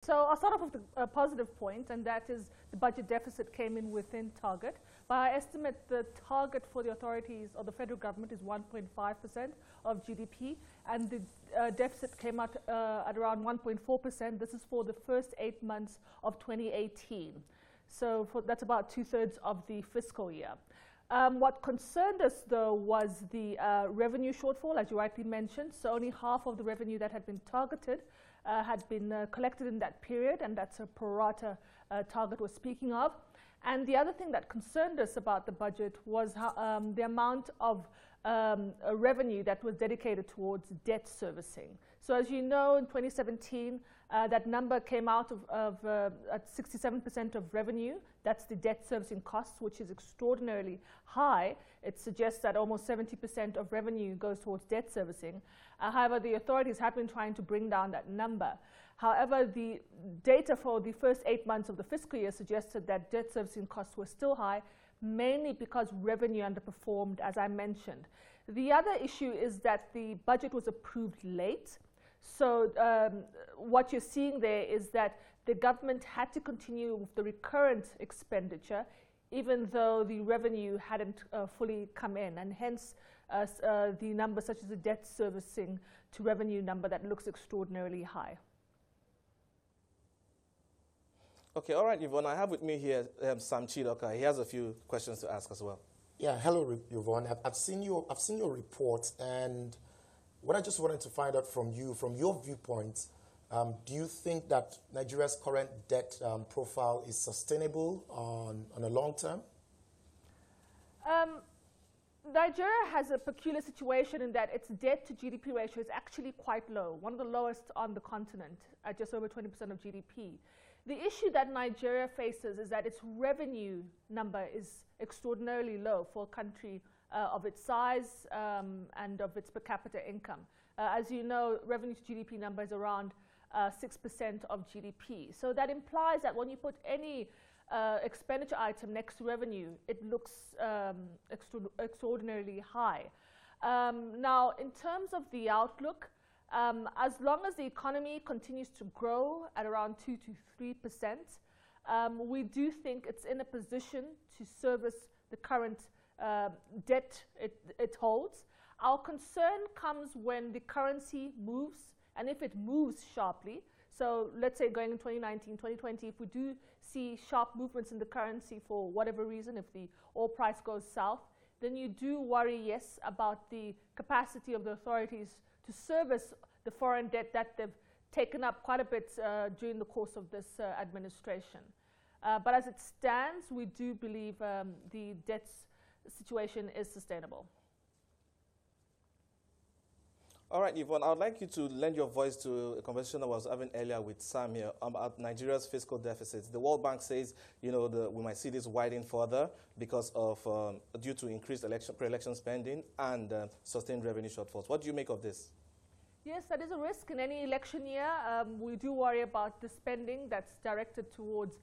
So I'll start off with a positive point, and that is the budget deficit came in within target. By our estimate, the target for the authorities or the federal government is 1.5% of GDP, and the deficit came out at around 1.4%. This is for the first 8 months of 2018. So that's about 2/3 of the fiscal year. What concerned us, though, was the revenue shortfall, as you rightly mentioned. So only half of the revenue that had been targeted had been collected in that period, and that's a pro rata target we're speaking of. And the other thing that concerned us about the budget was how, the amount of revenue that was dedicated towards debt servicing. So as you know, in 2017, that number came out at 67% of revenue. That's the debt servicing costs, which is extraordinarily high. It suggests that almost 70% of revenue goes towards debt servicing. However, the authorities have been trying to bring down that number. However, the data for the first 8 months of the fiscal year suggested that debt servicing costs were still high, mainly because revenue underperformed, as I mentioned. The other issue is that the budget was approved late. So what you're seeing there is that the government had to continue with the recurrent expenditure, even though the revenue hadn't fully come in, and hence the number such as the debt servicing to revenue number that looks extraordinarily high. Okay, all right, Yvonne, I have with me here Sam Chidoka. He has a few questions to ask as well. Yeah, hello, Yvonne. I've seen your report, and what I just wanted to find out from you, from your viewpoint, do you think that Nigeria's current debt profile is sustainable on a long term? Nigeria has a peculiar situation in that its debt to GDP ratio is actually quite low, one of the lowest on the continent, at just over 20% of GDP. The issue that Nigeria faces is that its revenue number is extraordinarily low for a country of its size and of its per capita income. As you know, revenue to GDP number is around 6% of GDP. So that implies that when you put any expenditure item next to revenue, it looks extraordinarily high. Now, in terms of the outlook, as long as the economy continues to grow at around 2 to 3%, we do think it's in a position to service the current debt it holds. Our concern comes when the currency moves, and if it moves sharply. So let's say going in 2019, 2020, if we do see sharp movements in the currency for whatever reason, if the oil price goes south, then you do worry, yes, about the capacity of the authorities to service the foreign debt that they've taken up quite a bit during the course of this administration. But as it stands, we do believe the debt situation is sustainable. All right, Yvonne, I would like you to lend your voice to a conversation I was having earlier with Sam here about Nigeria's fiscal deficits. The World Bank says, you know, we might see this widen further because of due to increased pre-election spending and sustained revenue shortfalls. What do you make of this? Yes, that is a risk in any election year. We do worry about the spending that's directed towards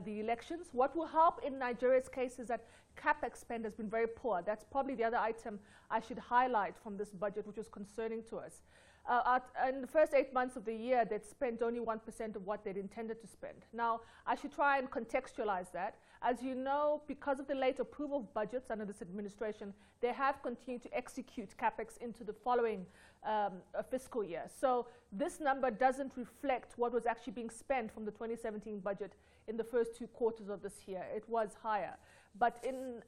the elections. What will help in Nigeria's case is that CapEx spend has been very poor. That's probably the other item I should highlight from this budget, which is concerning to us. In the first 8 months of the year, they'd spent only 1% of what they'd intended to spend. Now, I should try and contextualize that. As you know, because of the late approval of budgets under this administration, they have continued to execute CapEx into the following fiscal year. So this number doesn't reflect what was actually being spent from the 2017 budget in the first 2 quarters of this year. It was higher. But in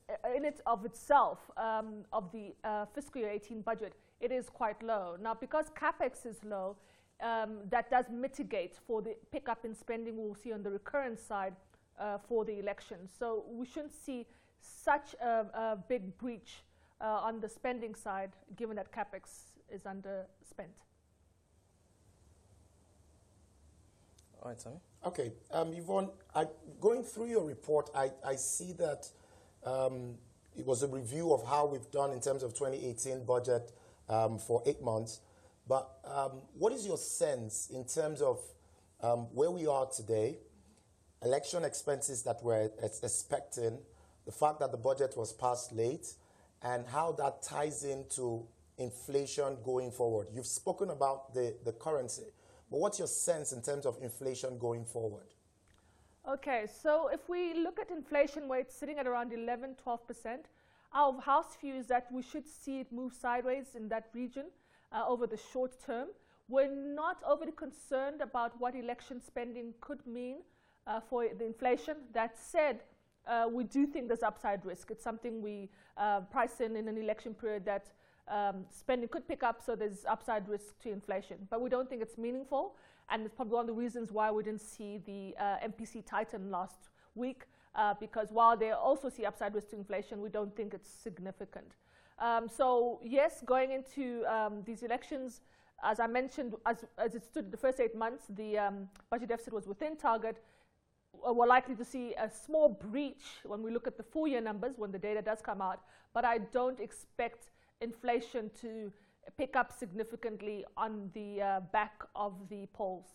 it of itself, of the fiscal year 18 budget, it is quite low. Now, because CapEx is low, that does mitigate for the pickup in spending we'll see on the recurrent side for the election. So we shouldn't see such a big breach on the spending side, given that CapEx is underspent. All right, Sammy. Okay, Yvonne, going through your report, I see that it was a review of how we've done in terms of 2018 budget for 8 months. But what is your sense in terms of where we are today, election expenses that we're expecting, the fact that the budget was passed late, and how that ties into inflation going forward? You've spoken about the currency, But what's your sense in terms of inflation going forward? Okay, so if we look at inflation rates sitting at around 11, 12%, our house view is that we should see it move sideways in that region over the short term. We're not overly concerned about what election spending could mean for the inflation. That said, we do think there's upside risk. It's something we price in an election period that spending could pick up, so there's upside risk to inflation. But we don't think it's meaningful, and it's probably one of the reasons why we didn't see the MPC tighten last week, because while they also see upside risk to inflation, we don't think it's significant. So yes, going into these elections, as I mentioned, as it stood the first 8 months, the budget deficit was within target. We're likely to see a small breach when we look at the full year numbers when the data does come out, but I don't expect inflation to pick up significantly on the back of the polls.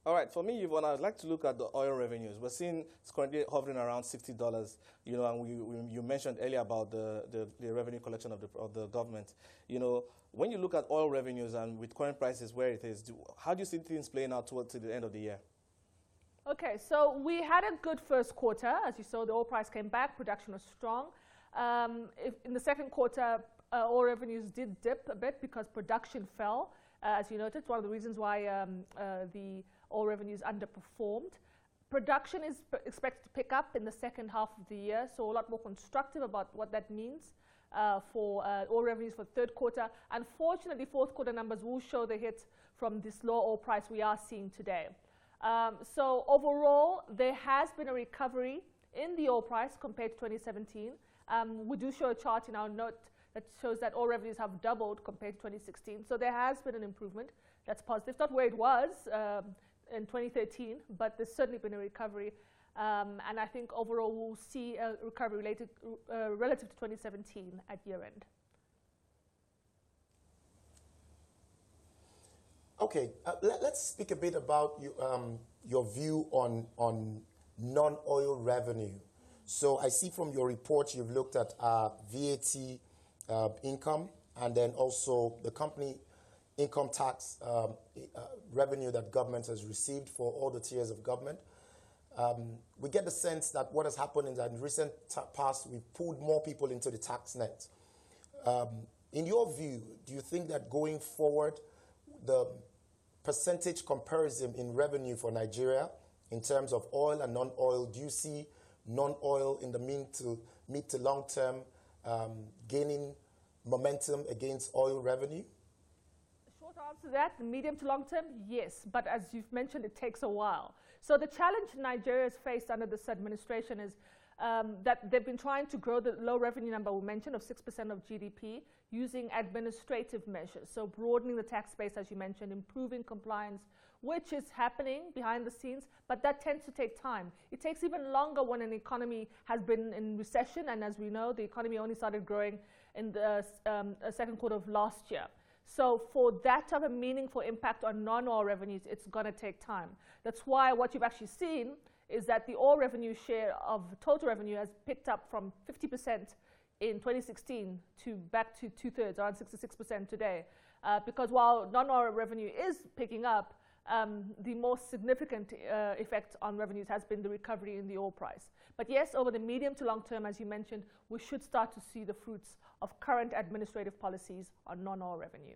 All right, for me, Yvonne, I'd like to look at the oil revenues. We're seeing it's currently hovering around $60, you know, and you mentioned earlier about the revenue collection of the government. You know, when you look at oil revenues and with current prices where it is, how do you see things playing out towards the end of the year? Okay, so we had a good first quarter. As you saw, the oil price came back, production was strong. In the second quarter, oil revenues did dip a bit because production fell. As you noted, it's one of the reasons why the oil revenues underperformed. Production is expected to pick up in the second half of the year, so a lot more constructive about what that means for oil revenues for the third quarter. Unfortunately, fourth quarter numbers will show the hit from this low oil price we are seeing today. So overall, there has been a recovery in the oil price compared to 2017. We do show a chart in our note that shows that oil revenues have doubled compared to 2016. So there has been an improvement. That's positive. It's not where it was in 2013, but there's certainly been a recovery. And I think overall we'll see a recovery relative to 2017 at year end. Okay, let's speak a bit about your view on non-oil revenue. So I see from your report you've looked at VAT income and then also the company income tax revenue that government has received for all the tiers of government. We get the sense that what has happened in the recent past, we've pulled more people into the tax net. In your view, do you think that going forward, the percentage comparison in revenue for Nigeria in terms of oil and non-oil, do you see non-oil in the mid to long term gaining momentum against oil revenue? The short answer to that, the medium to long term, yes. But as you've mentioned, it takes a while. So the challenge Nigeria has faced under this administration is that they've been trying to grow the low revenue number we mentioned of 6% of GDP using administrative measures. So broadening the tax base, as you mentioned, improving compliance, which is happening behind the scenes, but that tends to take time. It takes even longer when an economy has been in recession, and as we know, the economy only started growing in the second quarter of last year. So for that to have a meaningful impact on non-oil revenues, it's going to take time. That's why what you've actually seen is that the oil revenue share of total revenue has picked up from 50% in 2016 to back to two-thirds, around 66% today. Because while non-oil revenue is picking up, the most significant effect on revenues has been the recovery in the oil price. But yes, over the medium to long term, as you mentioned, we should start to see the fruits of current administrative policies on non-oil revenue.